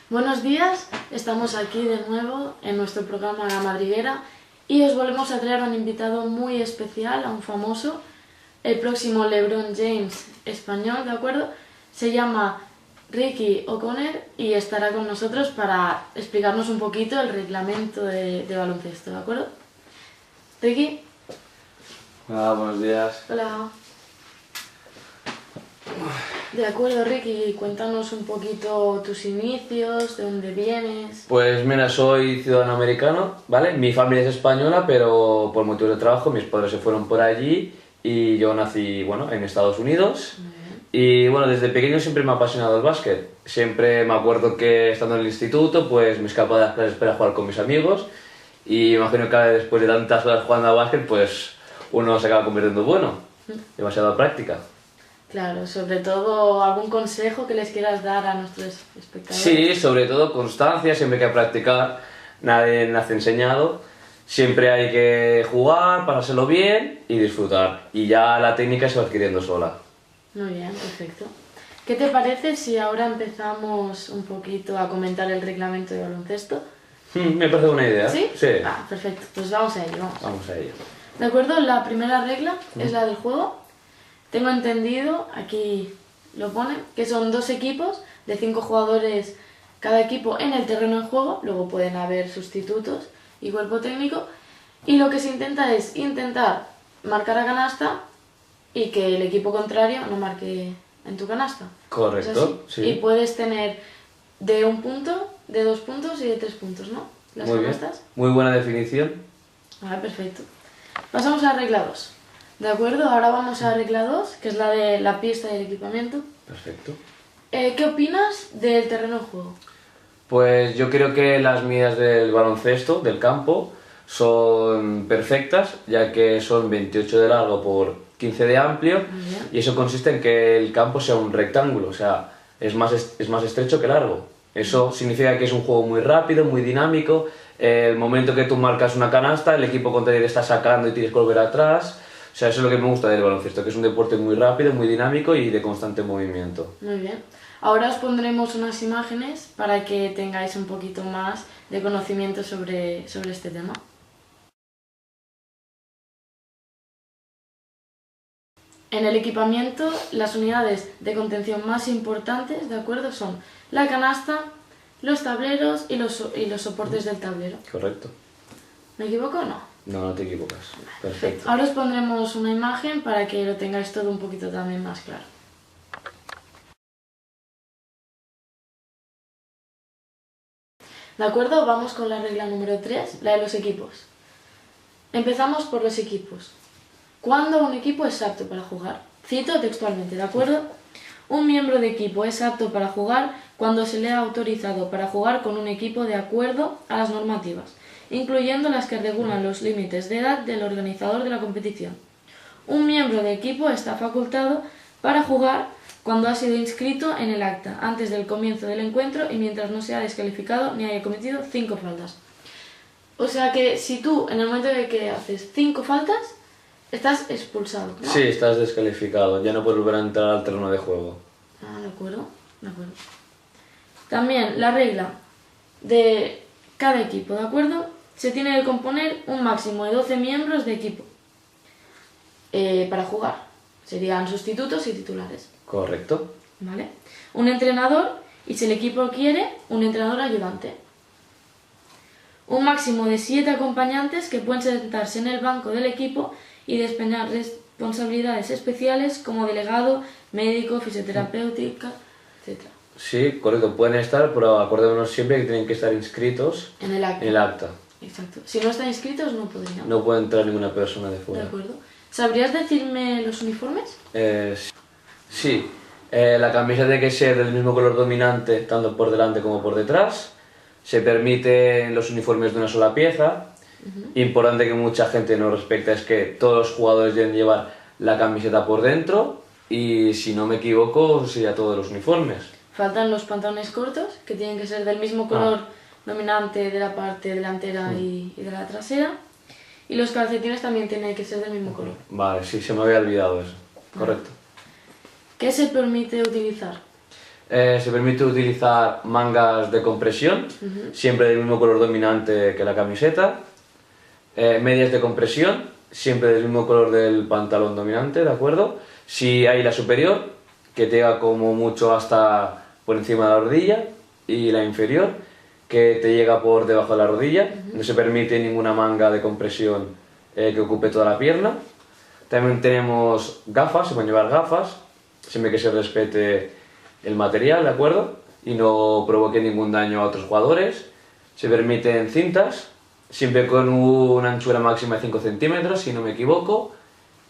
Buenos días, estamos aquí de nuevo en nuestro programa La Madriguera y os volvemos a traer a un invitado muy especial, a un famoso, el próximo LeBron James español, ¿de acuerdo? Se llama Ricky O'Connor y estará con nosotros para explicarnos un poquito el reglamento de baloncesto, ¿de acuerdo? Ricky. Hola, buenos días. Hola. De acuerdo, Ricky, cuéntanos un poquito tus inicios, de dónde vienes. Pues mira, soy ciudadano americano, ¿vale? Mi familia es española, pero por motivos de trabajo mis padres se fueron por allí y yo nací, bueno, en Estados Unidos. Y bueno, desde pequeño siempre me ha apasionado el básquet. Siempre me acuerdo que estando en el instituto, pues me escapaba de las clases para jugar con mis amigos. Y imagino que después de tantas horas jugando a básquet, pues uno se acaba convirtiendo bueno. Demasiada práctica. Claro, sobre todo algún consejo que les quieras dar a nuestros espectadores. Sí, sobre todo constancia, siempre hay que practicar, nadie nace enseñado, siempre hay que jugar, pasárselo bien y disfrutar. Y ya la técnica se va adquiriendo sola. Muy bien, perfecto. ¿Qué te parece si ahora empezamos un poquito a comentar el reglamento de baloncesto? Me parece buena idea. ¿Sí? Sí. Ah, perfecto, pues vamos a ello, Vamos a ello. ¿De acuerdo? La primera regla es la del juego. Tengo entendido, aquí lo pone, que son 2 equipos de 5 jugadores cada equipo en el terreno de juego, luego pueden haber sustitutos y cuerpo técnico, y lo que se intenta es intentar marcar a canasta y que el equipo contrario no marque en tu canasta. Correcto, sí. Y puedes tener de 1 punto, de 2 puntos y de 3 puntos, ¿no? Las Muy canastas. bien. Muy buena definición. Vale, perfecto. Pasamos a la regla 2. ¿De acuerdo? Ahora vamos a la regla 2, que es la de la pista y el equipamiento. Perfecto. ¿Qué opinas del terreno de juego? Pues yo creo que las medidas del baloncesto, del campo, son perfectas, ya que son 28 de largo por 15 de amplio, y eso consiste en que el campo sea un rectángulo, o sea, es más estrecho que largo. Eso significa que es un juego muy rápido, muy dinámico. El momento que tú marcas una canasta, el equipo contrario te está sacando y tienes que volver atrás. O sea, eso es lo que me gusta del baloncesto, que es un deporte muy rápido, muy dinámico y de constante movimiento. Muy bien. Ahora os pondremos unas imágenes para que tengáis un poquito más de conocimiento sobre este tema. En el equipamiento, las unidades de contención más importantes, ¿de acuerdo? Son la canasta, los tableros y los soportes del tablero. Correcto. ¿Me equivoco o no? No, no te equivocas. Perfecto. Ahora os pondremos una imagen para que lo tengáis todo un poquito también más claro. ¿De acuerdo? Vamos con la regla número 3, la de los equipos. Empezamos por los equipos. ¿Cuándo un equipo es apto para jugar? Cito textualmente, ¿de acuerdo? Un miembro de equipo es apto para jugar cuando se le ha autorizado para jugar con un equipo de acuerdo a las normativas, incluyendo las que regulan los límites de edad del organizador de la competición. Un miembro de equipo está facultado para jugar cuando ha sido inscrito en el acta antes del comienzo del encuentro y mientras no sea descalificado ni haya cometido 5 faltas. O sea que si tú, en el momento de que haces 5 faltas, estás expulsado, ¿no? Sí, estás descalificado, ya no puedes volver a entrar al terreno de juego. Ah, de acuerdo, de acuerdo. También la regla de cada equipo, ¿de acuerdo? Se tiene que componer un máximo de 12 miembros de equipo para jugar. Serían sustitutos y titulares. Correcto. ¿Vale? Un entrenador y, si el equipo quiere, un entrenador ayudante. Un máximo de 7 acompañantes que pueden sentarse en el banco del equipo y desempeñar responsabilidades especiales como delegado, médico, fisioterapéutica, etc. Sí, correcto, pueden estar, pero acordémonos siempre que tienen que estar inscritos en el acta. En el acta. Exacto. Si no están inscritos, no podrían. No puede entrar ninguna persona de fuera. De acuerdo. ¿Sabrías decirme los uniformes? Sí. La camiseta tiene que ser del mismo color dominante, tanto por delante como por detrás. Se permiten los uniformes de una sola pieza. Importante que mucha gente no respecta es que todos los jugadores deben llevar la camiseta por dentro y, si no me equivoco, sería todos los uniformes. Faltan los pantalones cortos, que tienen que ser del mismo color dominante de la parte delantera y de la trasera. Y los calcetines también tienen que ser del mismo color. Vale, sí, se me había olvidado eso. Correcto. ¿Qué se permite utilizar? Se permite utilizar mangas de compresión, siempre del mismo color dominante que la camiseta. Medias de compresión, siempre del mismo color del pantalón dominante, ¿de acuerdo? Si hay la superior, que te llega como mucho hasta por encima de la rodilla, y la inferior, que te llega por debajo de la rodilla. No se permite ninguna manga de compresión que ocupe toda la pierna. También tenemos gafas, se pueden llevar gafas, siempre que se respete el material, ¿de acuerdo? Y no provoque ningún daño a otros jugadores. Se permiten cintas, siempre con una anchura máxima de 5 centímetros, si no me equivoco.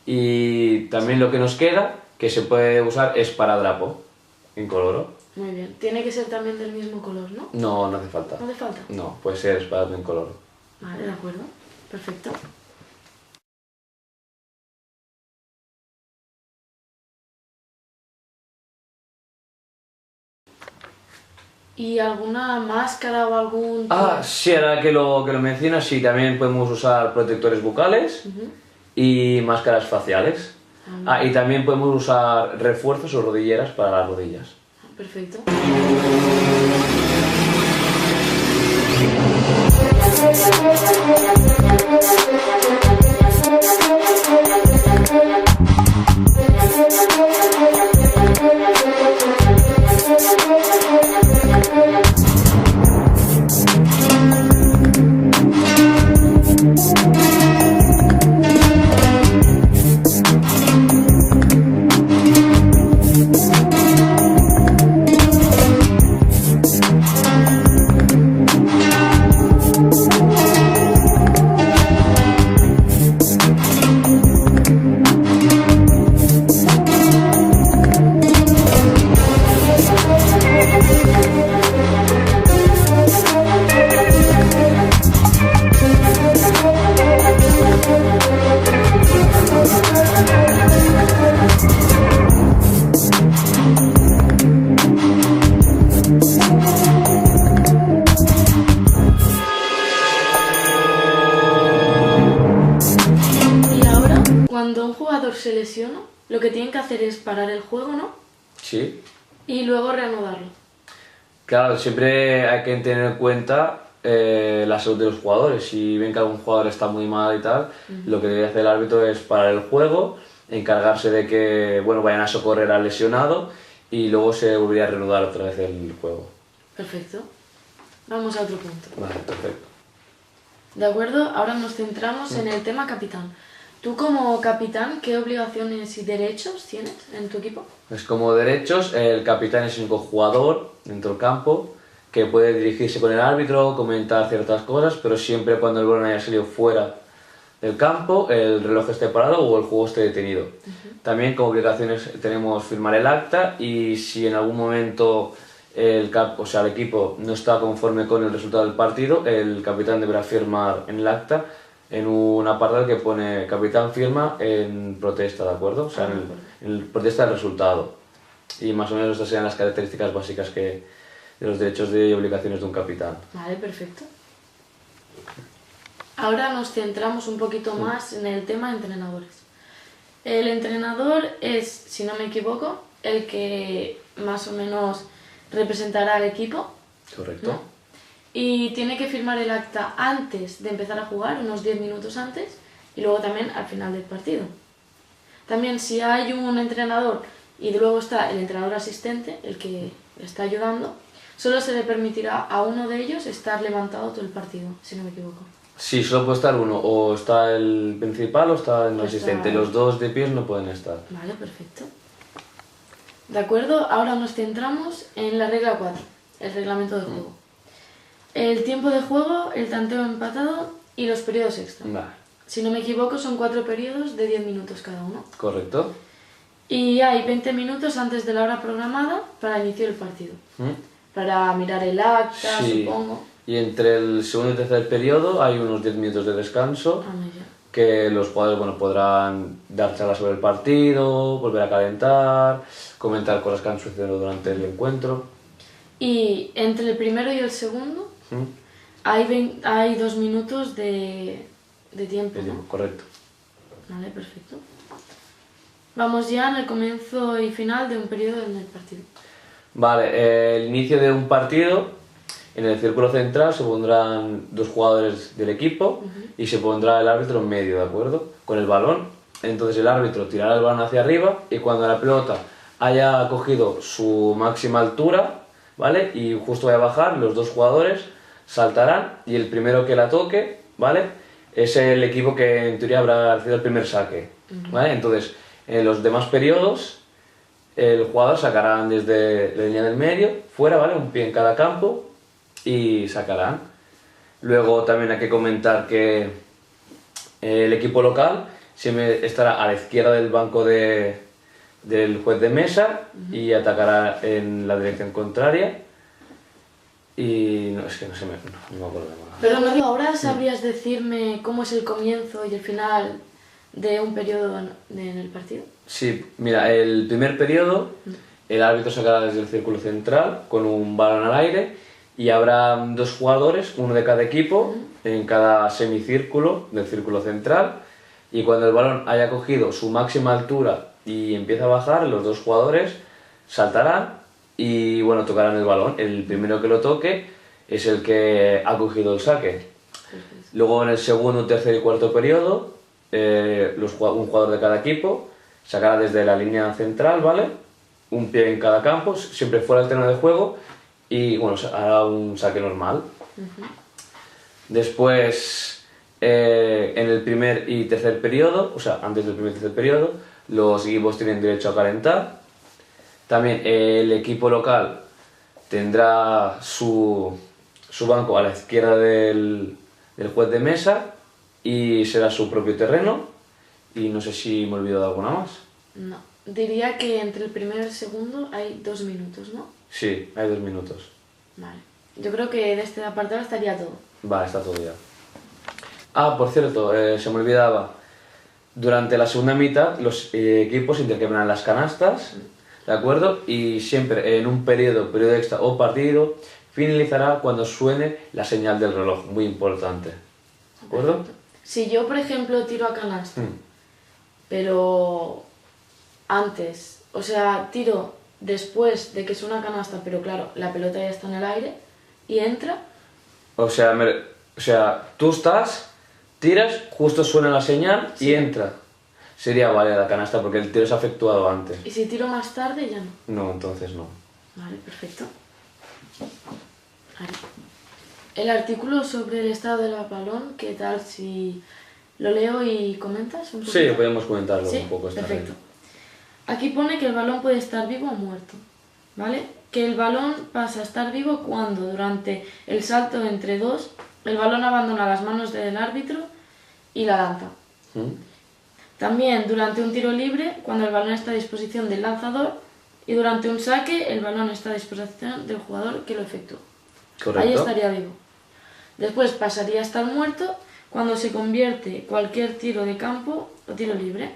Y también lo que nos queda, que se puede usar, es paradrapo, incoloro. Muy bien. Tiene que ser también del mismo color, ¿no? No, no hace falta. ¿No hace falta? No, puede ser esparadrapo incoloro. Vale, de acuerdo. Perfecto. ¿Y alguna máscara o algún...? Sí, ahora que lo mencionas, sí, también podemos usar protectores bucales y máscaras faciales. Y también podemos usar refuerzos o rodilleras para las rodillas. Perfecto. Cuando un jugador se lesiona, lo que tienen que hacer es parar el juego, ¿no? Sí. Y luego reanudarlo. Claro, siempre hay que tener en cuenta la salud de los jugadores. Si ven que algún jugador está muy mal y tal, lo que debe hacer el árbitro es parar el juego, encargarse de que vayan a socorrer al lesionado y luego se volvería a reanudar otra vez el juego. Perfecto. Vamos a otro punto. Vale, perfecto. De acuerdo, ahora nos centramos en el tema capitán. Tú como capitán, ¿qué obligaciones y derechos tienes en tu equipo? Pues como derechos, el capitán es el único jugador dentro del campo que puede dirigirse con el árbitro, comentar ciertas cosas, pero siempre cuando el balón haya salido fuera del campo, el reloj esté parado o el juego esté detenido. También como obligaciones tenemos firmar el acta y si en algún momento el equipo no está conforme con el resultado del partido, el capitán deberá firmar en el acta en un apartado que pone capitán firma en protesta, ¿de acuerdo? O sea, en protesta del resultado. Y más o menos estas serían las características básicas de los derechos y obligaciones de un capitán. Vale, perfecto. Ahora nos centramos un poquito más en el tema de entrenadores. El entrenador es, si no me equivoco, el que más o menos representará al equipo. Correcto. ¿No? Y tiene que firmar el acta antes de empezar a jugar, unos 10 minutos antes, y luego también al final del partido. También si hay un entrenador y luego está el entrenador asistente, el que le está ayudando, solo se le permitirá a uno de ellos estar levantado todo el partido, si no me equivoco. Sí, solo puede estar uno, o está el principal o está el asistente. Los dos de pies no pueden estar. Vale, perfecto. De acuerdo, ahora nos centramos en la regla 4, el reglamento del juego. El tiempo de juego, el tanteo empatado y los periodos extra. Vale. Si no me equivoco, son 4 periodos de 10 minutos cada uno. Correcto. Y hay 20 minutos antes de la hora programada para iniciar el partido. Para mirar el acta, sí. Supongo. Y entre el segundo y tercer periodo hay unos 10 minutos de descanso que los jugadores podrán dar charlas sobre el partido, volver a calentar, comentar cosas que han sucedido durante el encuentro. Y entre el primero y el segundo hay 2 minutos de tiempo, ¿no? Correcto. Vale, perfecto. Vamos ya en el comienzo y final de un periodo en el partido. Vale, el inicio de un partido, en el círculo central se pondrán dos jugadores del equipo y se pondrá el árbitro en medio, ¿de acuerdo? Con el balón. Entonces el árbitro tirará el balón hacia arriba y cuando la pelota haya cogido su máxima altura, ¿vale? Y justo vaya a bajar, los dos jugadores saltarán y el primero que la toque, ¿vale? Es el equipo que en teoría habrá recibido el primer saque, ¿vale? Entonces, en los demás periodos, el jugador sacará desde la línea del medio, fuera, ¿vale? Un pie en cada campo y sacarán. Luego también hay que comentar que el equipo local siempre estará a la izquierda del banco del juez de mesa y atacará en la dirección contraria. Y no, es que no me acuerdo de nada. Pero Mario, ¿ahora sabrías decirme cómo es el comienzo y el final de un periodo en el partido? Sí, mira, el primer periodo el árbitro sacará desde el círculo central con un balón al aire y habrá dos jugadores, uno de cada equipo, en cada semicírculo del círculo central, y cuando el balón haya cogido su máxima altura y empieza a bajar, los dos jugadores saltarán y bueno, tocarán el balón. El primero que lo toque es el que ha cogido el saque. Luego en el segundo, tercer y cuarto periodo, un jugador de cada equipo sacará desde la línea central, ¿vale? Un pie en cada campo, siempre fuera del terreno de juego, y bueno, hará un saque normal. Después, en el primer y tercer periodo, o sea, antes del primer y tercer periodo, los equipos tienen derecho a calentar. También el equipo local tendrá su banco a la izquierda del juez de mesa y será su propio terreno. Y no sé si me he olvidado de alguna más. No, diría que entre el primero y el segundo hay 2 minutos, ¿no? Sí, hay 2 minutos. Vale. Yo creo que de este apartado estaría todo. Vale, está todo ya. Ah, por cierto, se me olvidaba. Durante la segunda mitad los equipos intercambiarán las canastas, ¿de acuerdo? Y siempre en un periodo extra o partido finalizará cuando suene la señal del reloj, muy importante. ¿De acuerdo? Perfecto. Si yo, por ejemplo, tiro a canasta, pero antes, o sea, tiro después de que suene a canasta, pero claro, la pelota ya está en el aire y entra. O sea, tú tiras, justo suena la señal y entra. Sería válida la canasta porque el tiro se ha efectuado antes. Y si tiro más tarde, ya no. No, entonces no. Vale, perfecto. Vale. El artículo sobre el estado del balón, ¿qué tal si lo leo y comentas un poco? Sí, podemos comentarlo ¿Sí? un poco. Perfecto. Aquí pone que el balón puede estar vivo o muerto, ¿vale? Que el balón pasa a estar vivo cuando, durante el salto entre dos, el balón abandona las manos del árbitro y la lanza. También durante un tiro libre, cuando el balón está a disposición del lanzador, y durante un saque, el balón está a disposición del jugador que lo efectúa. Correcto. Ahí estaría vivo. Después pasaría a estar muerto cuando se convierte cualquier tiro de campo o tiro libre.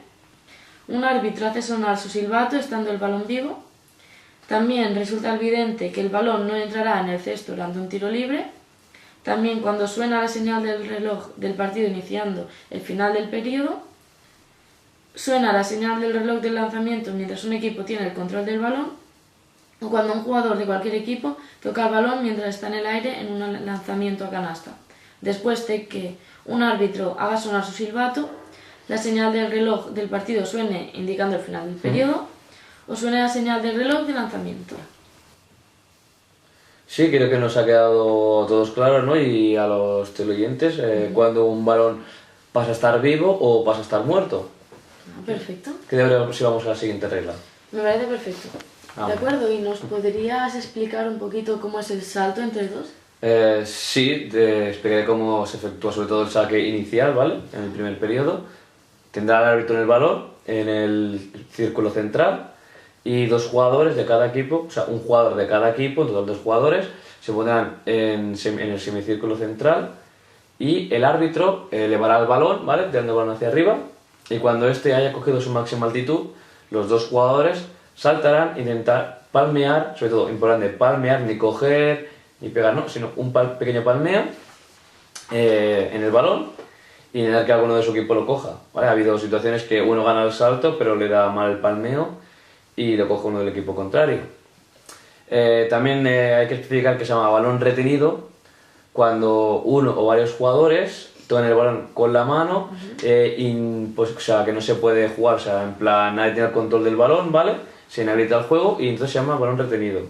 Un árbitro hace sonar su silbato estando el balón vivo. También resulta evidente que el balón no entrará en el cesto durante un tiro libre. También cuando suena la señal del reloj del partido iniciando el final del periodo. Suena la señal del reloj del lanzamiento mientras un equipo tiene el control del balón. O cuando un jugador de cualquier equipo toca el balón mientras está en el aire en un lanzamiento a canasta. Después de que un árbitro haga sonar su silbato, la señal del reloj del partido suene indicando el final del periodo, o suene la señal del reloj de lanzamiento. Sí, creo que nos ha quedado todos claros, ¿no? Y a los teleoyentes, cuando un balón pasa a estar vivo o pasa a estar muerto. Perfecto. ¿Qué deberíamos si vamos a la siguiente regla? Me parece perfecto. ¿De acuerdo? ¿Y nos podrías explicar un poquito cómo es el salto entre dos? Sí, te explicaré cómo se efectúa sobre todo el saque inicial, ¿vale? En el primer periodo. Tendrá el árbitro en el balón, en el círculo central, y dos jugadores de cada equipo, o sea, un jugador de cada equipo, en total 2 jugadores, se pondrán en el semicírculo central y el árbitro elevará el balón, ¿vale? Tirando el balón hacia arriba, y cuando este haya cogido su máxima altitud, los 2 jugadores saltarán, intentar palmear, sobre todo importante, palmear, ni coger ni pegar, no, sino un pequeño palmeo en el balón y intentar que alguno de su equipo lo coja, ¿vale? Ha habido situaciones que uno gana el salto pero le da mal el palmeo y lo coge uno del equipo contrario. También hay que especificar que se llama balón retenido cuando uno o varios jugadores tocan el balón con la mano y pues, o sea, que no se puede jugar, o sea, en plan nadie tiene el control del balón, ¿vale? Se inhabilita el juego y entonces se llama balón retenido.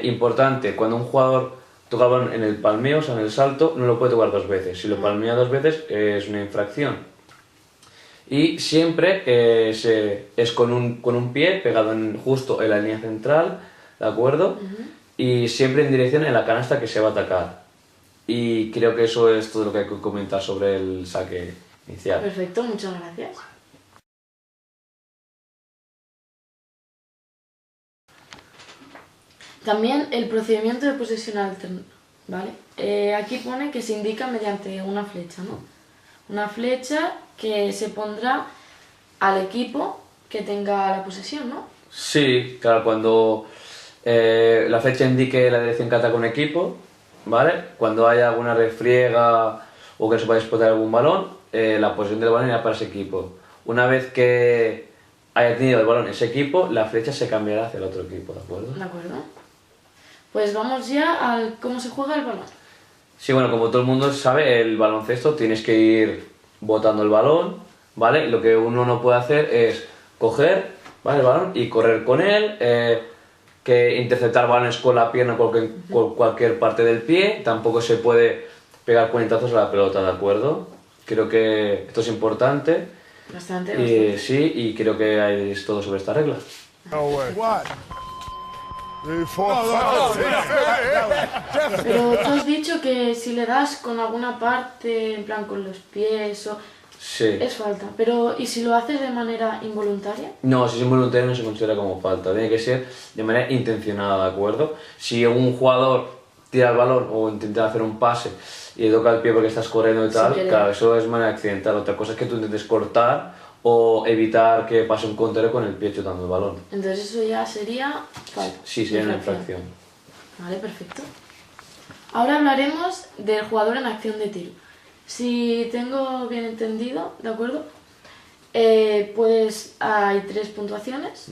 Importante, cuando un jugador toca el balón en el palmeo, o sea, en el salto, no lo puede tocar dos veces. Si lo palmea dos veces es una infracción. Y siempre es con un pie pegado justo en la línea central, ¿de acuerdo? Y siempre en dirección en la canasta que se va a atacar. Y creo que eso es todo lo que hay que comentar sobre el saque inicial. Perfecto, muchas gracias. También el procedimiento de posesión alterna, ¿vale? Aquí pone que se indica mediante una flecha, ¿no? Una flecha que se pondrá al equipo que tenga la posesión, ¿no? Sí, claro, cuando la flecha indique la dirección que ataca un equipo, ¿vale? Cuando haya alguna refriega o que se vaya a explotar algún balón, la posesión del balón irá para ese equipo. Una vez que haya tenido el balón ese equipo, la flecha se cambiará hacia el otro equipo, ¿de acuerdo? De acuerdo. Pues vamos ya al cómo se juega el balón. Sí, bueno, como todo el mundo sabe, el baloncesto tienes que ir botando el balón, ¿vale? Lo que uno no puede hacer es coger, ¿vale?, el balón y correr con él, que interceptar balones con la pierna o con cualquier parte del pie, tampoco se puede pegar puñetazos a la pelota, ¿de acuerdo? Creo que esto es importante. Bastante. Sí, y creo que es todo sobre esta regla. Pero tú has dicho que si le das con alguna parte, en plan con los pies o... Sí. Es falta. Pero ¿y si lo haces de manera involuntaria? No, si es involuntario no se considera como falta, tiene que ser de manera intencionada, ¿de acuerdo? Si un jugador tira el balón o intenta hacer un pase y le toca el pie porque estás corriendo y tal, claro, eso es de manera accidental. Otra cosa es que tú intentes cortar o evitar que pase un contrario con el pie chutando el balón. Entonces eso ya sería falta. Sí, sería una infracción. Vale, perfecto. Ahora hablaremos del jugador en acción de tiro. Si tengo bien entendido, ¿de acuerdo? Pues hay 3 puntuaciones.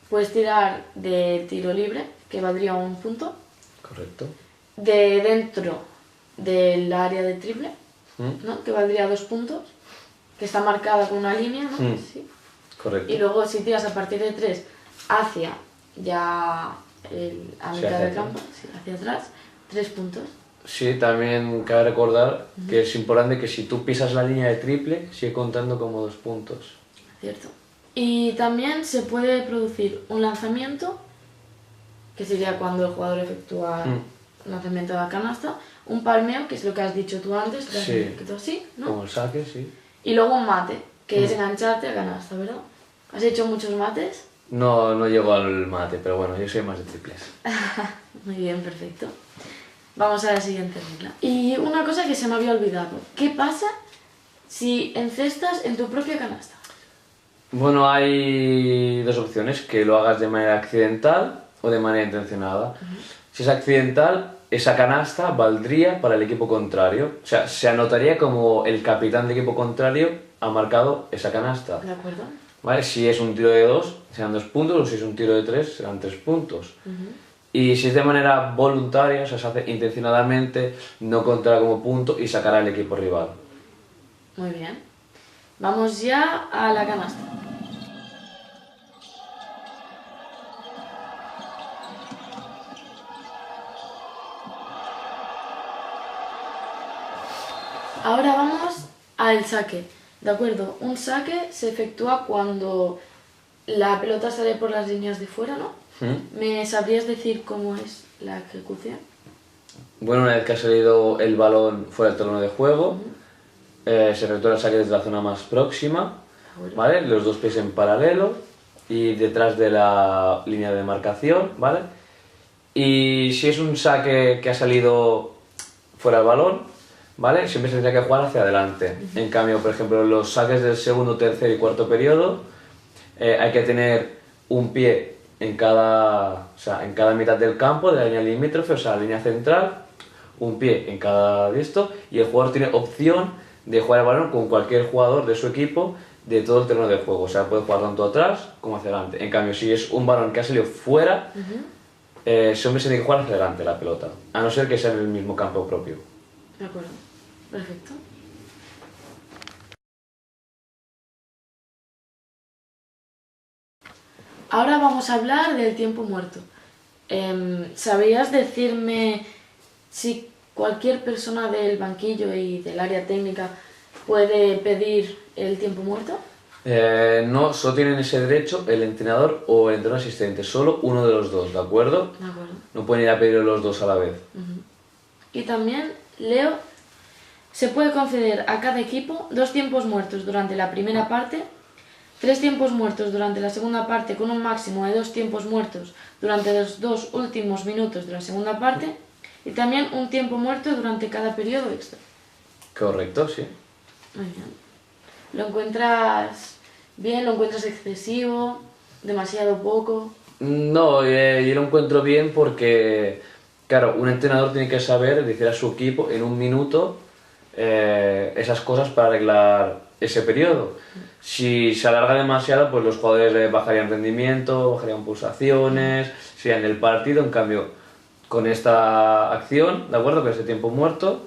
Puedes tirar de tiro libre, que valdría 1 punto. Correcto. De dentro del área de triple, ¿no?, que valdría 2 puntos. Que está marcada con una línea, ¿no? Sí. Correcto. Y luego si tiras a partir de 3 hacia ya a mitad del campo, sí, hacia atrás, 3 puntos. Sí, también cabe recordar que es importante que si tú pisas la línea de triple, sigue contando como 2 puntos. Cierto. Y también se puede producir un lanzamiento, que sería cuando el jugador efectúa un lanzamiento de la canasta, un palmeo, que es lo que has dicho tú antes, sí, que tú así, ¿no? Como el saque, sí. Y luego un mate, que es engancharte a canasta, ¿verdad? ¿Has hecho muchos mates? No, no llego al mate, pero bueno, yo soy más de triples. Muy bien, perfecto. Vamos a la siguiente regla. Y una cosa que se me había olvidado. ¿Qué pasa si encestas en tu propia canasta? Bueno, hay 2 opciones, que lo hagas de manera accidental o de manera intencionada. Si es accidental, esa canasta valdría para el equipo contrario. O sea, se anotaría como el capitán del equipo contrario ha marcado esa canasta. ¿De acuerdo? ¿Vale? Si es un tiro de 2, serán 2 puntos, o si es un tiro de 3, serán 3 puntos. Y si es de manera voluntaria, o sea, se hace intencionadamente, no contará como punto y sacará al equipo rival. Muy bien. Vamos ya a la canasta. Ahora vamos al saque, ¿de acuerdo? Un saque se efectúa cuando la pelota sale por las líneas de fuera, ¿no? ¿Me sabrías decir cómo es la ejecución? Bueno, una vez que ha salido el balón fuera del terreno de juego, se efectúa el saque desde la zona más próxima, ¿vale? Los 2 pies en paralelo y detrás de la línea de marcación, ¿vale? Y si es un saque que ha salido fuera del balón, ¿vale?, siempre se tendría que jugar hacia adelante. En cambio, por ejemplo, los saques del segundo, tercer y cuarto periodo, hay que tener un pie en cada mitad del campo, de la línea limítrofe, o sea, la línea central, un pie en cada esto, y el jugador tiene opción de jugar el balón con cualquier jugador de su equipo de todo el terreno de juego. O sea, puede jugar tanto atrás como hacia adelante. En cambio, si es un balón que ha salido fuera, siempre se tiene que jugar hacia adelante la pelota, a no ser que sea en el mismo campo propio. De acuerdo. Perfecto. Ahora vamos a hablar del tiempo muerto. ¿Sabrías decirme si cualquier persona del banquillo y del área técnica puede pedir el tiempo muerto? No, solo tienen ese derecho el entrenador o el entrenador asistente, solo uno de los dos, ¿de acuerdo? De acuerdo. No pueden ir a pedir los dos a la vez. Y también, Leo, se puede conceder a cada equipo 2 tiempos muertos durante la primera parte, 3 tiempos muertos durante la segunda parte con un máximo de 2 tiempos muertos durante los 2 últimos minutos de la segunda parte y también un tiempo muerto durante cada periodo extra. Correcto, sí. Muy bien. ¿Lo encuentras bien? ¿Lo encuentras excesivo? ¿Demasiado poco? No, yo lo encuentro bien porque, claro, un entrenador tiene que saber decir a su equipo en un minuto esas cosas para arreglar ese periodo. Si se alarga demasiado, pues los jugadores bajarían rendimiento, bajarían pulsaciones, serían el partido. En cambio, con esta acción, ¿de acuerdo? Con este tiempo muerto,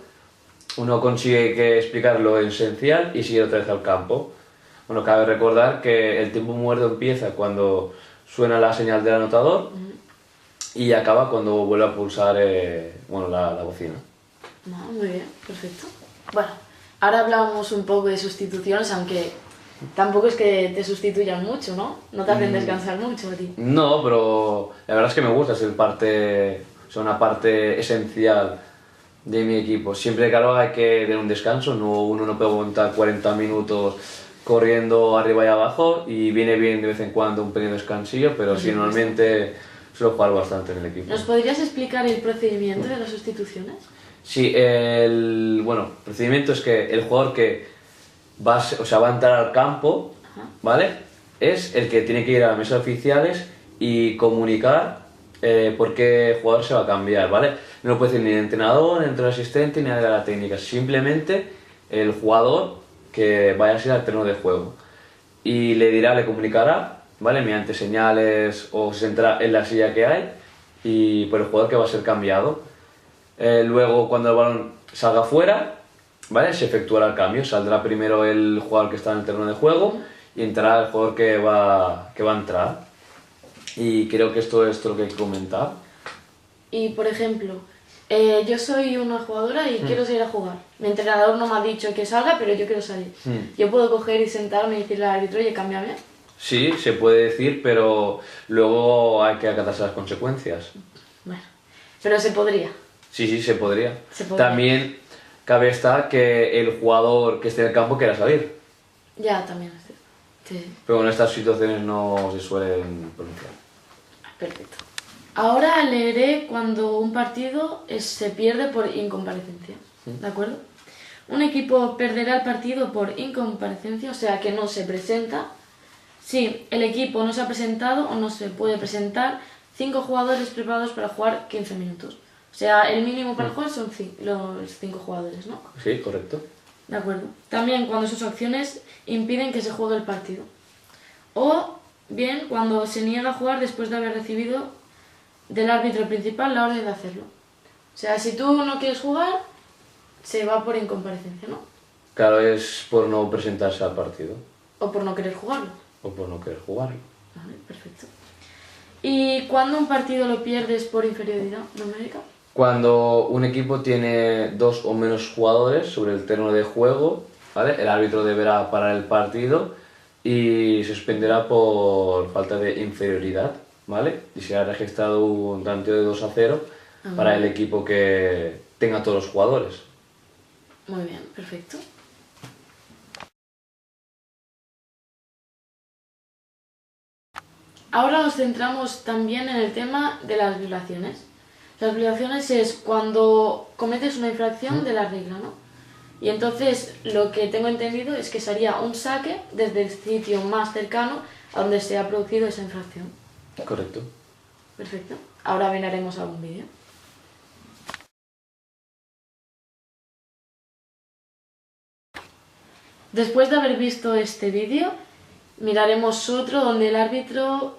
uno consigue que explicar lo esencial y sigue otra vez al campo. Bueno, cabe recordar que el tiempo muerto empieza cuando suena la señal del anotador y acaba cuando vuelve a pulsar la bocina. Muy bien, perfecto. Bueno, ahora hablamos un poco de sustituciones, aunque tampoco es que te sustituyan mucho, ¿no? No te hacen descansar mucho a ti. No, pero la verdad es que me gusta ser una parte esencial de mi equipo. Siempre, claro, hay que tener un descanso, uno no puede aguantar 40 minutos corriendo arriba y abajo y viene bien de vez en cuando un pequeño descansillo, pero sí, normalmente suelo jugar bastante en el equipo. ¿Nos podrías explicar el procedimiento de las sustituciones? Sí, el procedimiento es que el jugador que va a entrar al campo, ¿vale? Es el que tiene que ir a las mesas oficiales y comunicar por qué jugador se va a cambiar, ¿vale? No lo puede decir ni el entrenador, ni el entrenador asistente, ni nadie de la técnica, simplemente el jugador que vaya a ser al terreno de juego. Y le comunicará, ¿vale? Mediante señales o se sentará en la silla que hay y por el jugador que va a ser cambiado. Luego, cuando el balón salga fuera, ¿vale? Se efectuará el cambio. Saldrá primero el jugador que está en el terreno de juego y entrará el jugador que va a entrar. Y creo que esto es todo lo que hay que comentar. Y, por ejemplo, yo soy una jugadora y quiero salir a jugar. Mi entrenador no me ha dicho que salga, pero yo quiero salir. ¿Yo puedo coger y sentarme y decirle al árbitro, oye, cámbiame? Sí, se puede decir, pero luego hay que acatarse las consecuencias. Bueno, pero se podría. Sí, se podría. Se podría. También cabe estar que el jugador que esté en el campo quiera salir. Ya, también es cierto. Sí. Pero en estas situaciones no se suelen pronunciar. Perfecto. Ahora leeré cuando un partido se pierde por incomparecencia. ¿De acuerdo? Un equipo perderá el partido por incomparecencia, o sea que no se presenta, si el equipo no se ha presentado o no se puede presentar 5 jugadores preparados para jugar 15 minutos. O sea, el mínimo para jugar son los 5 jugadores, ¿no? Sí, correcto. De acuerdo. También cuando sus acciones impiden que se juegue el partido. O bien cuando se niega a jugar después de haber recibido del árbitro principal la orden de hacerlo. O sea, si tú no quieres jugar, se va por incomparecencia, ¿no? Claro, es por no presentarse al partido. O por no querer jugarlo. O por no querer jugarlo. Vale, perfecto. ¿Y cuándo un partido lo pierdes por inferioridad numérica? Cuando un equipo tiene 2 o menos jugadores sobre el terreno de juego, ¿vale? El árbitro deberá parar el partido y se suspenderá por falta de inferioridad, ¿vale? Y se ha registrado un tanteo de 2-0 para el equipo que tenga todos los jugadores. Muy bien, perfecto. Ahora nos centramos también en el tema de las violaciones. Las violaciones es cuando cometes una infracción de la regla, ¿no? Y entonces lo que tengo entendido es que sería un saque desde el sitio más cercano a donde se ha producido esa infracción. Correcto. Perfecto. Ahora veremos algún vídeo. Después de haber visto este vídeo, miraremos otro donde el árbitro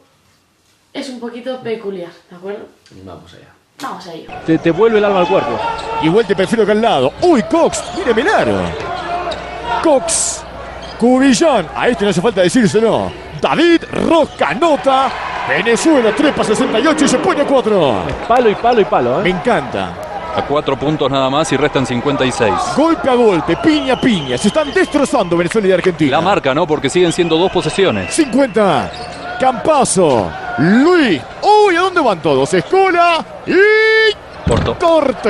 es un poquito peculiar, ¿de acuerdo? Vamos allá. Vamos a ello. Te vuelve el alma al cuerpo. Igual te prefiero acá al lado. ¡Uy, Cox! ¡Mire Melaro! Cox. Cubillán. A este no hace falta decírselo. David Rosca anota. Venezuela trepa 68 y se pone a 4. Palo y palo y palo, Me ¿eh? encanta. A 4 puntos nada más y restan 56. Golpe a golpe, piña a piña. Se están destrozando Venezuela y Argentina. La marca, ¿no? Porque siguen siendo 2 posesiones. 50. Campazo. Luis. Uy, ¿a dónde van todos? Escola y... Corto. Corto.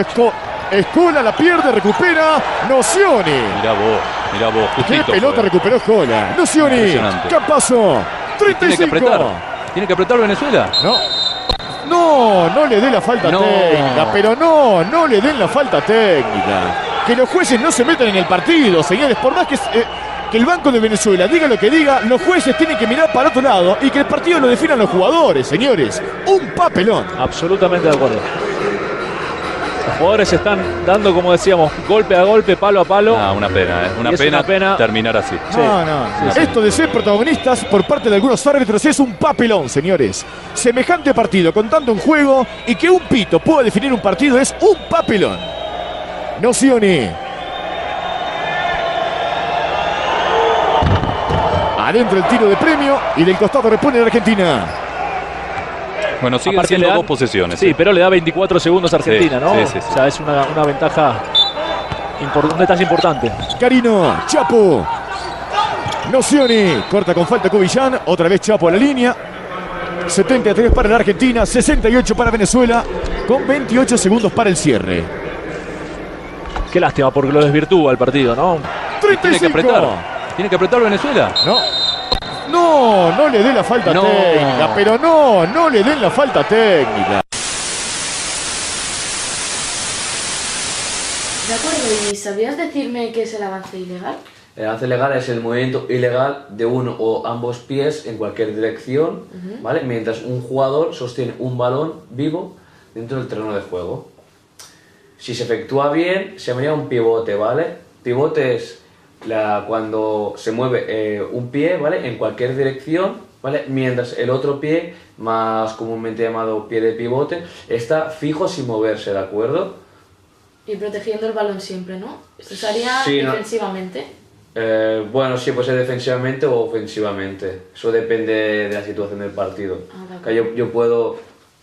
Escola la pierde, recupera. Nocioni. Mirá vos, ¿Qué justito. pelota fue. recuperó Escola? Nocioni. Impresionante. Campazo. Tiene que 35. apretar. Tiene que apretar Venezuela. No le dé la falta No. técnica, pero no le den la falta técnica. Que los jueces no se metan en el partido, señores. Por más que el Banco de Venezuela diga lo que diga, los jueces tienen que mirar para otro lado y que el partido lo definan los jugadores, señores. Un papelón. Absolutamente de acuerdo. Los jugadores están dando, como decíamos, golpe a golpe, palo a palo. Una pena, ¿eh? Y es una pena terminar así. No. Esto de ser protagonistas por parte de algunos árbitros es un papelón, señores. Semejante partido con tanto en juego y que un pito pueda definir un partido es un papelón. Nocioni. Adentro el tiro de premio y del costado repone la Argentina. Bueno, siguen Aparte siendo le dan- 2 posesiones. Sí, pero le da 24 segundos a Argentina, Sí, ¿no? sí. O sea, es una ventaja, un detalle importante. Carino, Chapo. Nocioni, corta con falta Cubillán, otra vez Chapo a la línea. 73 para la Argentina, 68 para Venezuela, con 28 segundos para el cierre. Qué lástima, porque lo desvirtúa el partido, ¿no? 35. Tiene que apretar Venezuela. No le dé la falta No. técnica, pero no le den la falta técnica. De acuerdo, ¿y sabrías decirme qué es el avance ilegal? El avance legal es el movimiento ilegal de uno o ambos pies en cualquier dirección, ¿vale? Mientras un jugador sostiene un balón vivo dentro del terreno de juego. Si se efectúa bien, se llamaría un pivote, ¿vale? Pivote es cuando se mueve un pie, ¿vale? En cualquier dirección, ¿vale? Mientras el otro pie, más comúnmente llamado pie de pivote, está fijo sin moverse, ¿de acuerdo? Y protegiendo el balón siempre, ¿no? Esto sería Sí, no. defensivamente. Bueno, sí, puede ser defensivamente o ofensivamente. Eso depende de la situación del partido. de acuerdo. Que yo puedo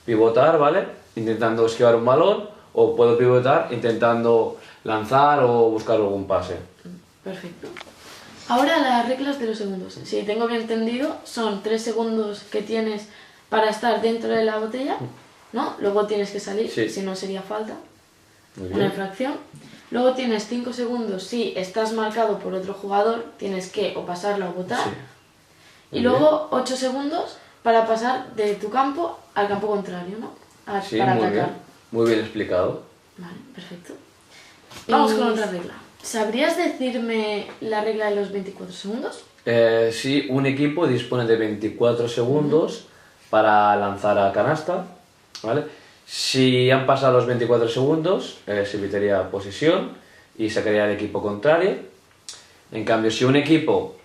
pivotar, ¿vale? Intentando esquivar un balón, o puedo pivotar intentando lanzar o buscar algún pase. Perfecto. Ahora las reglas de los segundos. Si tengo bien entendido, son 3 segundos que tienes para estar dentro de la botella, ¿no? Luego tienes que salir, Sí. si no sería falta, Muy una bien. infracción. Luego tienes 5 segundos si estás marcado por otro jugador, tienes que o pasarla o botar. Sí. Y Muy luego 8 segundos para pasar de tu campo al campo contrario, ¿no? Sí, para muy atacar. bien. Muy bien explicado. Vale, perfecto. Vamos con otra regla. ¿Sabrías decirme la regla de los 24 segundos? Sí, un equipo dispone de 24 segundos para lanzar a canasta, ¿vale? Si han pasado los 24 segundos, se evitaría posesión y sacaría al equipo contrario. En cambio, si un equipo,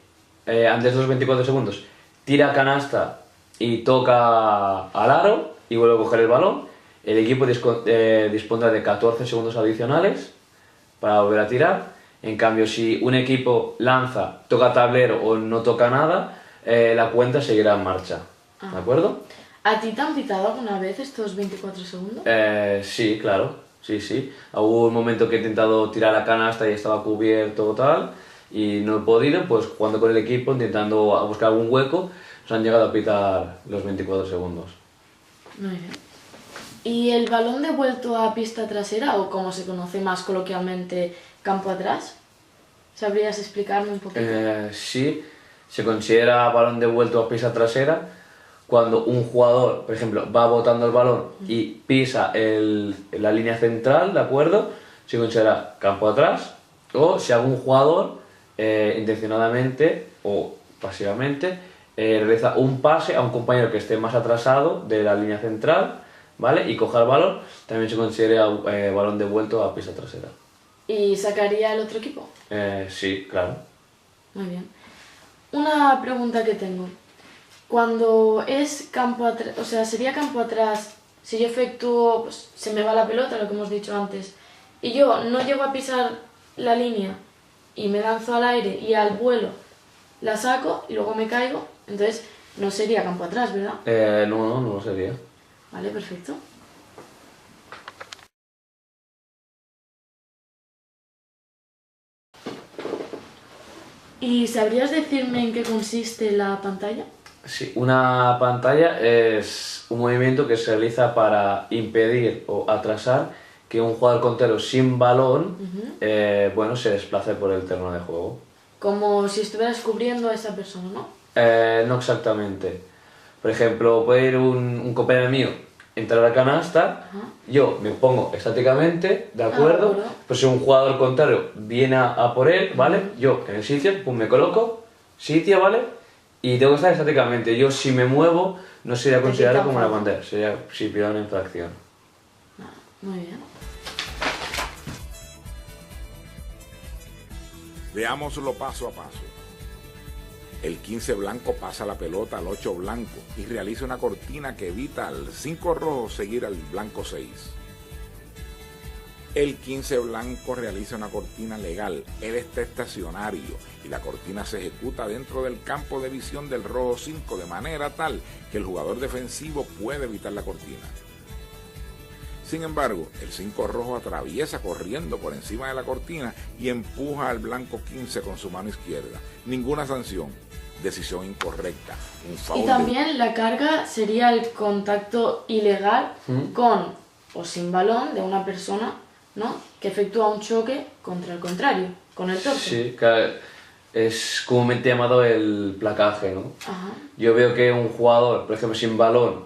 antes de los 24 segundos, tira a canasta y toca al aro y vuelve a coger el balón, el equipo dispondrá de 14 segundos adicionales para volver a tirar. En cambio, si un equipo lanza, toca tablero o no toca nada, la cuenta seguirá en marcha. ¿De acuerdo? ¿A ti te han pitado alguna vez estos 24 segundos? Sí, claro. Sí. Hubo un momento que he intentado tirar la canasta y estaba cubierto o tal, y no he podido, pues jugando con el equipo, intentando buscar algún hueco, nos han llegado a pitar los 24 segundos. Muy bien. ¿Y el balón devuelto a pista trasera, o como se conoce más coloquialmente, campo atrás? ¿Sabrías explicarme un poquito? Sí, se considera balón devuelto a pista trasera cuando un jugador, por ejemplo, va botando el balón y pisa la línea central, ¿de acuerdo? Se considera campo atrás. O si algún jugador, intencionadamente o pasivamente, realiza un pase a un compañero que esté más atrasado de la línea central, ¿vale? Y coja el balón, también se considera balón devuelto a pista trasera. ¿Y sacaría el otro equipo? Sí, claro. Muy bien. Una pregunta que tengo. cuando es campo atrás, o sea, sería campo atrás, si yo efectúo, pues se me va la pelota, lo que hemos dicho antes, y yo no llego a pisar la línea y me lanzo al aire y al vuelo la saco y luego me caigo, entonces no sería campo atrás, ¿verdad? No sería. Vale, perfecto. ¿Y sabrías decirme en qué consiste la pantalla? Sí, una pantalla es un movimiento que se realiza para impedir o atrasar que un jugador contrario sin balón se desplace por el terreno de juego. Como si estuvieras cubriendo a esa persona, ¿no? No exactamente. Por ejemplo, puede ir un compañero mío, entrar a la canasta, yo me pongo estáticamente, ¿de acuerdo? Pues si un jugador contrario viene a por él, ¿vale? Yo en el sitio, pues me coloco, sitio, ¿vale? Y tengo que estar estáticamente. Yo si me muevo no sería considerado como una pantalla, sería si pido una infracción. Muy bien. Veámoslo paso a paso. El 15 blanco pasa la pelota al 8 blanco y realiza una cortina que evita al 5 rojo seguir al blanco 6. El 15 blanco realiza una cortina legal. Él está estacionario y la cortina se ejecuta dentro del campo de visión del rojo 5 de manera tal que el jugador defensivo puede evitar la cortina. Sin embargo, el 5 rojo atraviesa corriendo por encima de la cortina y empuja al blanco 15 con su mano izquierda. Ninguna sanción. Decisión incorrecta. Un foul. Y también la carga sería el contacto ilegal con o sin balón de una persona, ¿no? Que efectúa un choque contra el contrario, con el torso. Sí, que es comúnmente llamado el placaje, ¿no? Ajá. Yo veo que un jugador, por ejemplo, sin balón,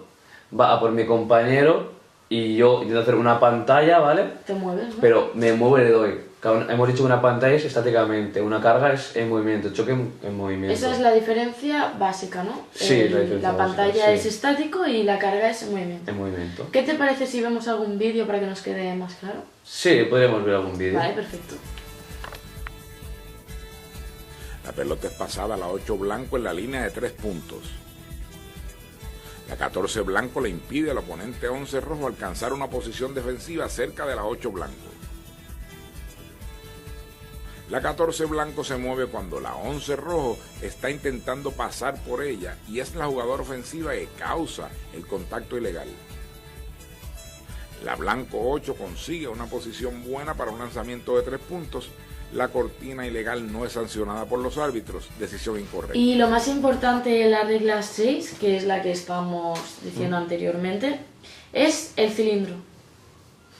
va a por mi compañero y yo intento hacer una pantalla, ¿vale? Te mueves, ¿no? Pero me muevo y le doy. Hemos dicho que una pantalla es estáticamente, una carga es en movimiento, choque en movimiento. Esa es la diferencia básica, ¿no? Sí, la diferencia La pantalla básica, es sí. estático y la carga es en movimiento. En movimiento. ¿Qué te parece si vemos algún vídeo para que nos quede más claro? Sí, podríamos ver algún vídeo. Vale, perfecto. La pelota es pasada a la 8 blanco en la línea de 3 puntos. La 14 blanco le impide al oponente 11 rojo alcanzar una posición defensiva cerca de la 8 blanco. La 14 blanco se mueve cuando la 11 rojo está intentando pasar por ella y es la jugadora ofensiva que causa el contacto ilegal. La blanco 8 consigue una posición buena para un lanzamiento de 3 puntos. La cortina ilegal no es sancionada por los árbitros, decisión incorrecta. Y lo más importante de la regla 6, que es la que estamos diciendo anteriormente, es el cilindro.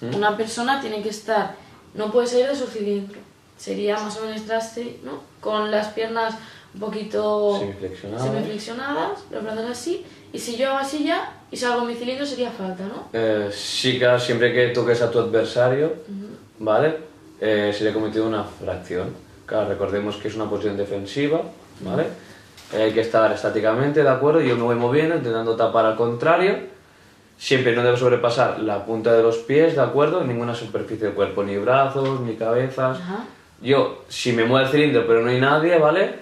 Una persona tiene que estar, no puede salir de su cilindro. Sería más o menos traste, ¿no? Con las piernas un poquito semiflexionadas, los brazos así. Y si yo hago así ya y salgo mi cilindro sería falta, ¿no? Sí, claro, siempre que toques a tu adversario, ¿vale? Sería cometido una fracción. Claro, recordemos que es una posición defensiva, ¿vale? Hay que estar estáticamente, ¿de acuerdo? Yo me voy moviendo, intentando tapar al contrario. Siempre no debo sobrepasar la punta de los pies, ¿de acuerdo? Ninguna superficie del cuerpo, ni brazos, ni cabezas. Yo, si me muevo el cilindro pero no hay nadie, ¿vale?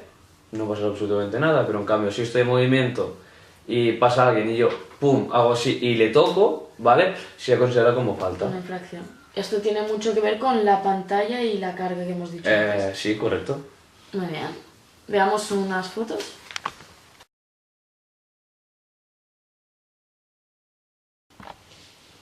No pasa absolutamente nada, pero en cambio si estoy en movimiento y pasa alguien y yo, pum, hago así y le toco, ¿vale? Sería considerado como falta. Una infracción. Esto tiene mucho que ver con la pantalla y la carga que hemos dicho antes. Sí, correcto. Muy bien. Veamos unas fotos.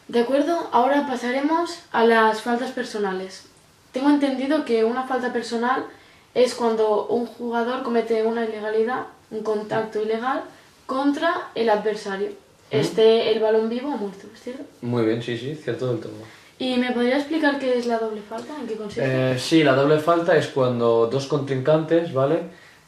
De acuerdo, ahora pasaremos a las faltas personales. Tengo entendido que una falta personal es cuando un jugador comete una ilegalidad, un contacto ilegal, contra el adversario. Esté el balón vivo o muerto, ¿es cierto? Muy bien, sí, cierto del todo. ¿Y me podría explicar qué es la doble falta? ¿En qué consiste? Sí, la doble falta es cuando dos contrincantes, ¿vale?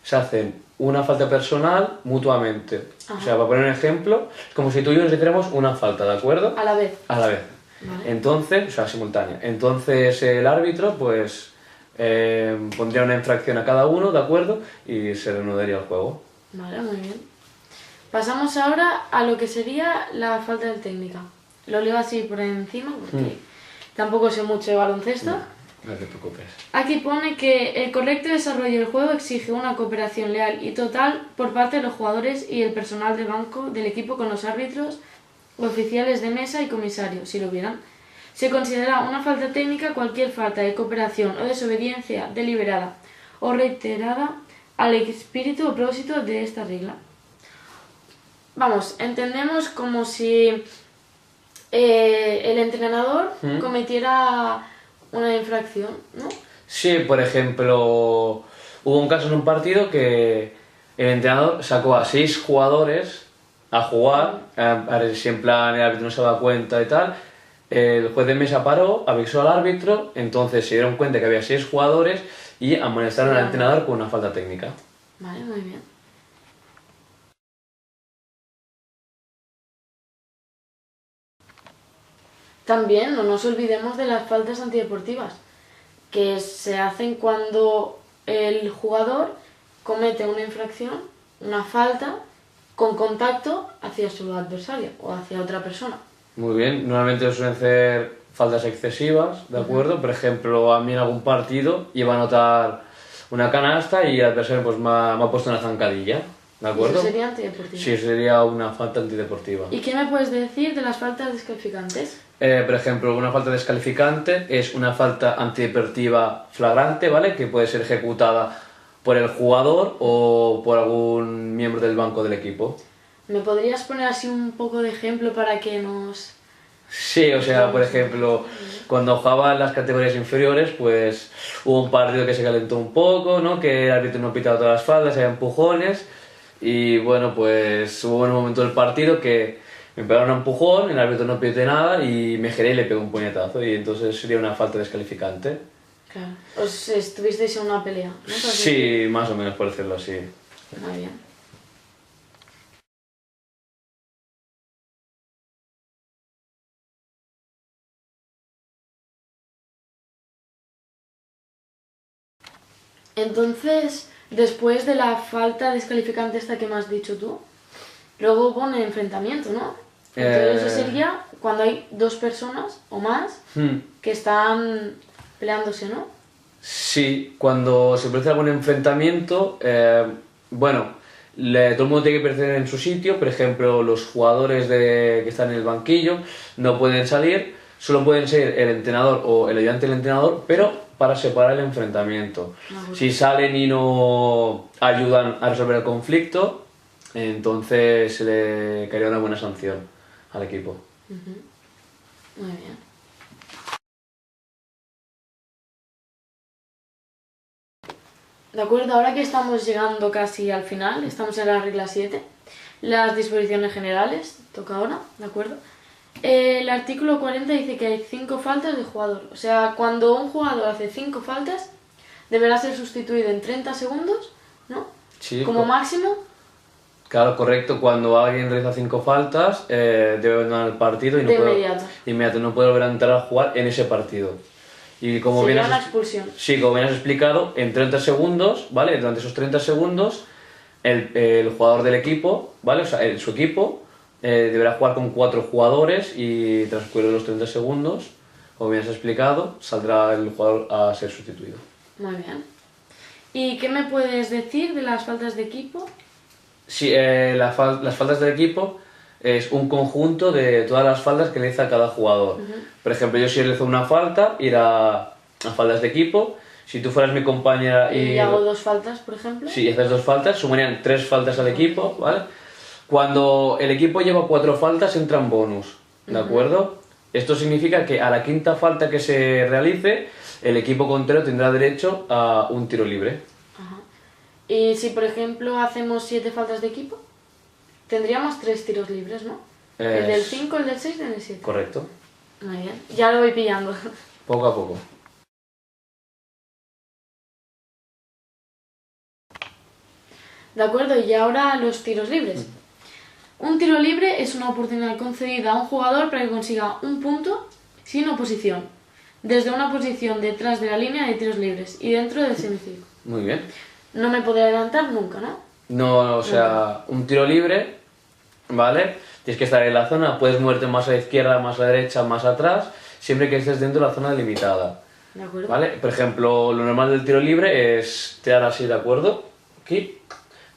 Se hacen una falta personal mutuamente. O sea, para poner un ejemplo, es como si tú y yo nos hiciéramos una falta, ¿de acuerdo? A la vez. A la vez. Vale. Entonces, o sea, simultánea. Entonces el árbitro, pues, pondría una infracción a cada uno, ¿de acuerdo? Y se reanudaría el juego. Vale, muy bien. Pasamos ahora a lo que sería la falta de técnica. Lo leo así por encima porque tampoco sé mucho de baloncesto. No te preocupes. Aquí pone que el correcto desarrollo del juego exige una cooperación leal y total por parte de los jugadores y el personal de banco del equipo con los árbitros, oficiales de mesa y comisarios, si lo hubieran. Se considera una falta técnica cualquier falta de cooperación o desobediencia deliberada o reiterada al espíritu o propósito de esta regla. Vamos, entendemos como si el entrenador cometiera una infracción, ¿no? Sí, por ejemplo, hubo un caso en un partido que el entrenador sacó a 6 jugadores a jugar, a ver si en plan el árbitro no se daba cuenta y tal. El juez de mesa paró, avisó al árbitro, entonces se dieron cuenta que había 6 jugadores y amonestaron al entrenador con una falta técnica. Vale, muy bien. También no nos olvidemos de las faltas antideportivas, que se hacen cuando el jugador comete una infracción, una falta, con contacto hacia su adversario o hacia otra persona. Muy bien, normalmente suelen ser faltas excesivas, ¿de acuerdo? Por ejemplo, a mí en algún partido iba a anotar una canasta y el adversario pues me ha puesto una zancadilla, ¿de acuerdo? ¿Eso sería antideportivo? Sí, sería una falta antideportiva. ¿Y qué me puedes decir de las faltas descalificantes? Por ejemplo, una falta descalificante es una falta antideportiva flagrante, ¿vale? Que puede ser ejecutada por el jugador o por algún miembro del banco del equipo. ¿Me podrías poner así un poco de ejemplo para que nos... Sí, o sea, por ejemplo, cuando jugaba en las categorías inferiores, pues hubo un partido que se calentó un poco, ¿no? Que el árbitro no pitaba todas las faltas, había empujones y bueno, pues hubo un momento del partido que me pegaron un empujón, el árbitro no pitó nada y me giré y le pegó un puñetazo y entonces sería una falta descalificante. Claro. Os estuvisteis en una pelea, ¿no? Sí, más o menos por decirlo así. Muy bien. Entonces, después de la falta descalificante esta que me has dicho tú, luego pone enfrentamiento, ¿no? Entonces eso sería cuando hay 2 personas o más que están peleándose, ¿no? Sí, cuando se produce algún enfrentamiento, bueno, todo el mundo tiene que permanecer en su sitio. Por ejemplo, los jugadores que están en el banquillo no pueden salir, solo pueden ser el entrenador o el ayudante del entrenador, pero para separar el enfrentamiento. Si salen y no ayudan a resolver el conflicto, entonces se le caería una buena sanción al equipo. Muy bien. De acuerdo, ahora que estamos llegando casi al final, estamos en la regla 7, las disposiciones generales, toca ahora, ¿de acuerdo? El artículo 40 dice que hay 5 faltas de jugador, o sea, cuando un jugador hace 5 faltas, deberá ser sustituido en 30 segundos, ¿no? Sí, como máximo. Claro, correcto. Cuando alguien realiza 5 faltas, debe abandonar el partido y no inmediato, no puede volver a entrar a jugar en ese partido. Y como bien sería una expulsión. Sí, como bien has explicado, en 30 segundos, ¿vale? Durante esos 30 segundos, el jugador del equipo, ¿vale? O sea, su equipo deberá jugar con 4 jugadores y transcurrir los 30 segundos, como bien has explicado, saldrá el jugador a ser sustituido. Muy bien. ¿Y qué me puedes decir de las faltas de equipo? Sí, las faltas del equipo es un conjunto de todas las faltas que realiza cada jugador. Por ejemplo, yo si realizo una falta, irá a faltas de equipo. Si tú fueras mi compañera y hago 2 faltas, por ejemplo. Sí, haces 2 faltas, sumarían 3 faltas al equipo, ¿vale? Cuando el equipo lleva 4 faltas, entran bonus, ¿de acuerdo? Esto significa que a la 5ª falta que se realice, el equipo contrario tendrá derecho a un tiro libre. Ajá. Y si, por ejemplo, hacemos 7 faltas de equipo, tendríamos 3 tiros libres, ¿no? El del 5, el del 6 y el del 7. Correcto. Muy bien, ya lo voy pillando. Poco a poco. De acuerdo, y ahora los tiros libres. Un tiro libre es una oportunidad concedida a un jugador para que consiga un punto sin oposición, desde una posición detrás de la línea de tiros libres y dentro del semicírculo. Muy bien. No me podré adelantar nunca, ¿no? No, o sea, un tiro libre, ¿vale? Tienes que estar en la zona, puedes moverte más a la izquierda, más a la derecha, más atrás, siempre que estés dentro de la zona delimitada. ¿De acuerdo? ¿Vale? Por ejemplo, lo normal del tiro libre es tirar así, ¿de acuerdo? Aquí.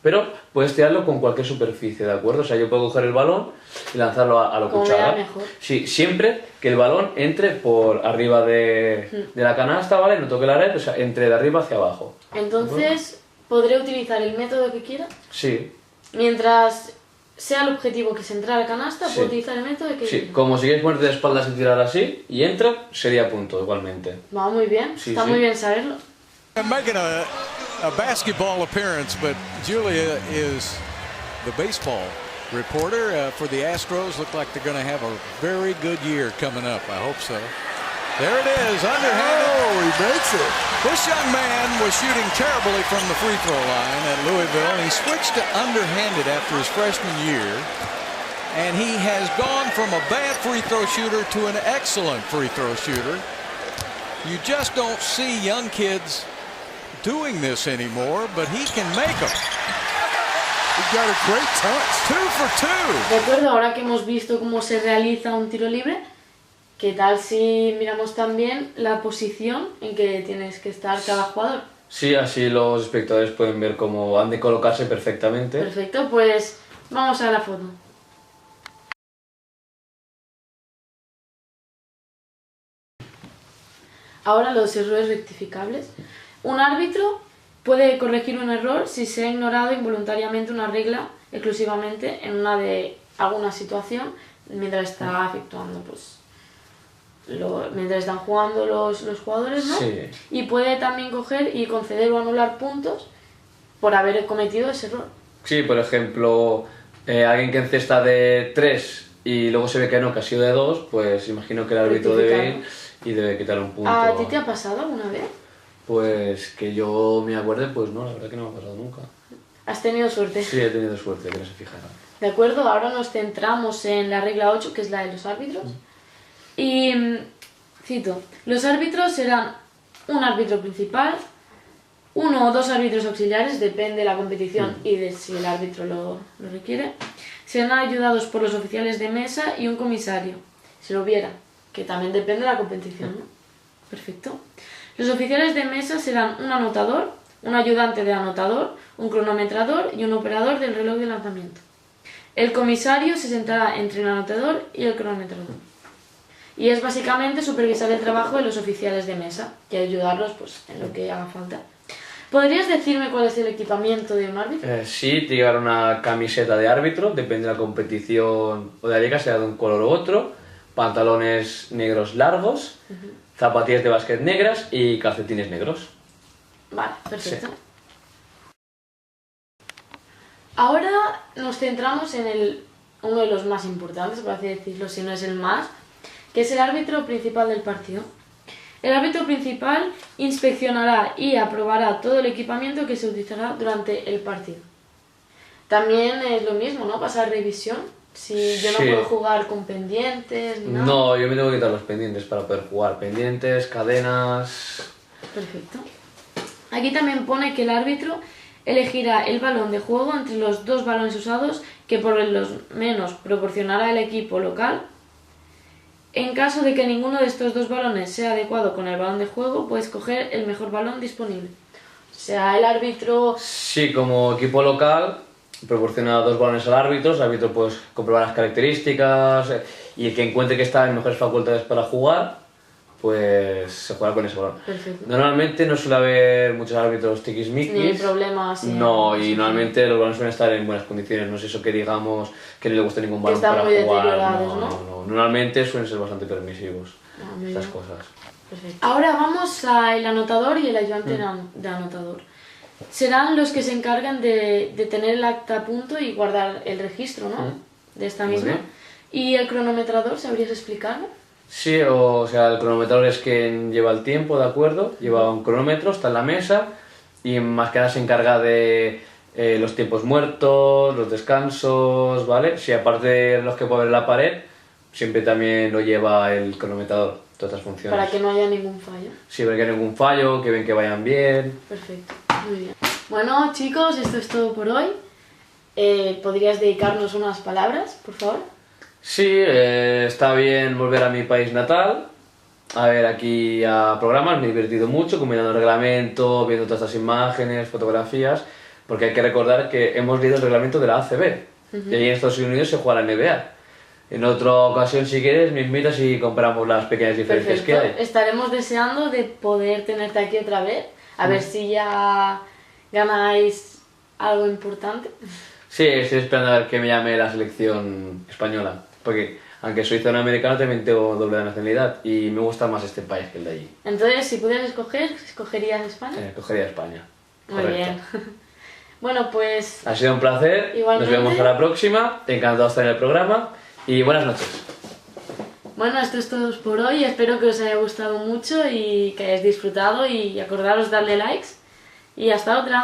Pero puedes tirarlo con cualquier superficie, ¿de acuerdo? O sea, yo puedo coger el balón y lanzarlo a lo Como cuchara. vea mejor. Sí, siempre que el balón entre por arriba de la canasta, ¿vale? No toque la red, o sea, entre de arriba hacia abajo. Entonces, ¿podré utilizar el método que quiera? Sí, Mientras sea el objetivo que se entra a la canasta, Sí. puedo utilizar el método que sí. quiera. Como si quieres ponerte de espaldas y tirar así y entra, sería punto igualmente. Va muy bien, Sí, está sí. muy bien saberlo. I'm making a basketball appearance, but Julia is the baseball reporter for the Astros. Look like they're going to have a very good year coming up. I hope so. There it is, underhanded. Oh, he makes it. This young man was shooting terribly from the free throw line at Louisville, and he switched to underhanded after his freshman year. And he has gone from a bad free throw shooter to an excellent free throw shooter. You just don't see young kids doing this anymore, but he can make them. He got a great touch. 2 for 2. De acuerdo, ahora que hemos visto cómo se realiza un tiro libre, ¿qué tal si miramos también la posición en que tienes que estar cada jugador? Sí, así los espectadores pueden ver cómo han de colocarse perfectamente. Perfecto, pues vamos a la foto. Ahora los errores rectificables. Un árbitro puede corregir un error si se ha ignorado involuntariamente una regla exclusivamente en alguna situación mientras está efectuando, pues, mientras están jugando los jugadores, ¿no? Sí. Y puede también coger y conceder o anular puntos por haber cometido ese error. Sí, por ejemplo, alguien que encesta de 3 y luego se ve que no, que ha sido de 2, pues imagino que el árbitro debe ir y debe quitar un punto. ¿A ti te ha pasado alguna vez? Pues que yo me acuerde, pues no, la verdad que no me ha pasado nunca. ¿Has tenido suerte? Sí, he tenido suerte, que no se fijara. De acuerdo, ahora nos centramos en la regla 8, que es la de los árbitros. Y cito, los árbitros serán un árbitro principal, uno o dos árbitros auxiliares, depende de la competición y de si el árbitro lo requiere. Serán ayudados por los oficiales de mesa y un comisario, si lo hubiera, que también depende de la competición, ¿no? Perfecto. Los oficiales de mesa serán un anotador, un ayudante de anotador, un cronometrador y un operador del reloj de lanzamiento. El comisario se sentará entre el anotador y el cronometrador. Y es básicamente supervisar el trabajo de los oficiales de mesa y ayudarlos, pues, en lo que haga falta. ¿Podrías decirme cuál es el equipamiento de un árbitro? Sí, te llevar una camiseta de árbitro, depende de la competición o de la liga, sea de un color u otro, pantalones negros largos, zapatillas de básquet negras y calcetines negros. Vale, perfecto. Sí. Ahora nos centramos en uno de los más importantes, por así decirlo, si no es el más, que es el árbitro principal del partido. El árbitro principal inspeccionará y aprobará todo el equipamiento que se utilizará durante el partido. También es lo mismo, ¿no? Pasar revisión. Si yo no puedo jugar con pendientes ni nada. No, yo me tengo que quitar los pendientes para poder jugar. Pendientes, cadenas... Perfecto. Aquí también pone que el árbitro elegirá el balón de juego entre los dos balones usados que por lo menos proporcionará el equipo local. En caso de que ninguno de estos dos balones sea adecuado con el balón de juego, puedes coger el mejor balón disponible. O sea, el árbitro... Sí, como equipo local proporciona dos balones al árbitro, el árbitro puede comprobar las características y el que encuentre que está en mejores facultades para jugar, pues se juega con ese balón. Perfecto. Normalmente no suele haber muchos árbitros tiquismiquis. Ni problemas. No, y normalmente los balones suelen estar en buenas condiciones. No es eso que digamos que no le gusta ningún balón para muy jugar. deteriorados, ¿no? No. Normalmente suelen ser bastante permisivos estas bien. cosas. Perfecto. Ahora vamos al anotador y el ayudante de anotador. Serán los que se encargan de tener el acta a punto y guardar el registro, ¿no? De esta misma. ¿Y el cronometrador, sabrías explicarlo? Sí, o sea, el cronometrador es quien lleva el tiempo, ¿de acuerdo? Lleva un cronómetro, está en la mesa y más que nada se encarga de los tiempos muertos, los descansos, ¿vale? Sí, aparte de los que puede ver en la pared, siempre también lo lleva el cronometrador, todas estas funciones. Para que no haya ningún fallo. Sí, para que no haya ningún fallo, que ven que vayan bien. Perfecto, muy bien. Bueno, chicos, esto es todo por hoy. ¿Podrías dedicarnos unas palabras, por favor? Sí, está bien volver a mi país natal a ver aquí a programas, me he divertido mucho combinando el reglamento, viendo todas estas imágenes, fotografías, porque hay que recordar que hemos leído el reglamento de la ACB y ahí en Estados Unidos se juega la NBA. En otra ocasión, si quieres, me invitas y comparamos las pequeñas diferencias que hay. Estaremos deseando de poder tenerte aquí otra vez, a ver si ya ganáis algo importante. Sí, estoy esperando a ver que me llame la selección española, porque aunque soy zona-americano también tengo doble nacionalidad y me gusta más este país que el de allí. Entonces, si pudieras escoger, ¿escogerías España? Cogería España. Muy Correcto. bien. Bueno, pues Ha sido un placer, igualmente. nos vemos a la próxima, encantado de estar en el programa y buenas noches. bueno, esto es todo por hoy, espero que os haya gustado mucho y que hayáis disfrutado y acordaros darle likes y hasta otra.